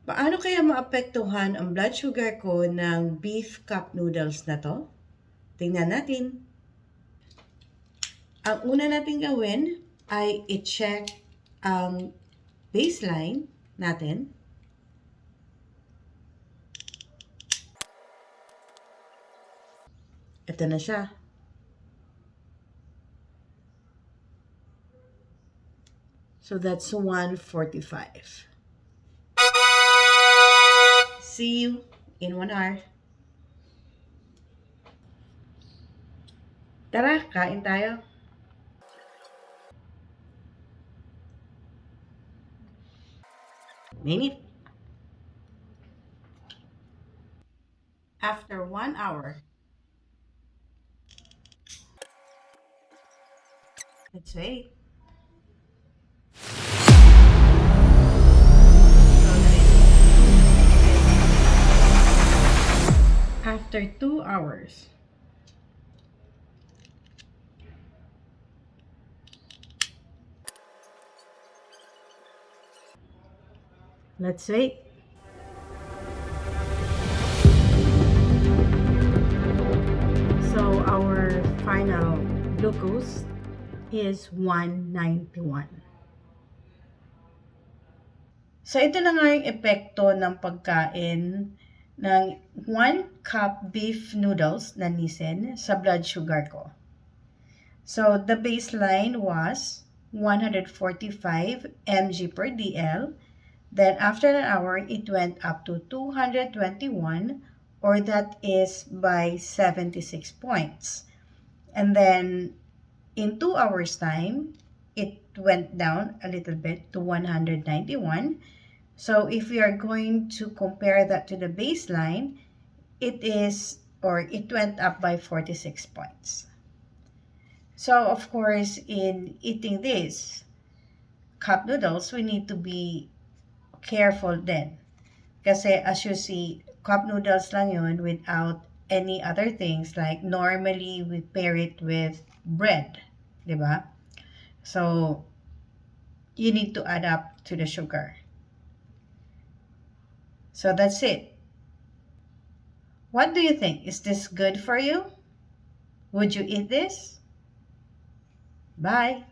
Paano kaya maapektuhan ang blood sugar ko ng beef cup noodles na to? Tingnan natin. Ang una natin gawin ay i-check ang baseline natin. Ito na siya. So that's 145. See you in 1 hour. Tara, kain tayo. Minute. After 1 hour, let's wait. After 2 hours, let's wait. So our final glucose is 191. So ito na nga yung epekto ng pagkain ng 1 cup beef noodles na Nissin sa blood sugar ko. So the baseline was 145 mg per dl. Then after an hour, it went up to 221, or that is by 76 points. And then in 2 hours time, it went down a little bit to 191. So if we are going to compare that to the baseline, it went up by 46 points. So of course, in eating this cup noodles, we need to be careful din. Kasi as you see, cup noodles lang yun without any other things, like normally we pair it with bread, di ba? So you need to add up to the sugar. So that's it. What do you think? Is this good for you? Would you eat this? Bye.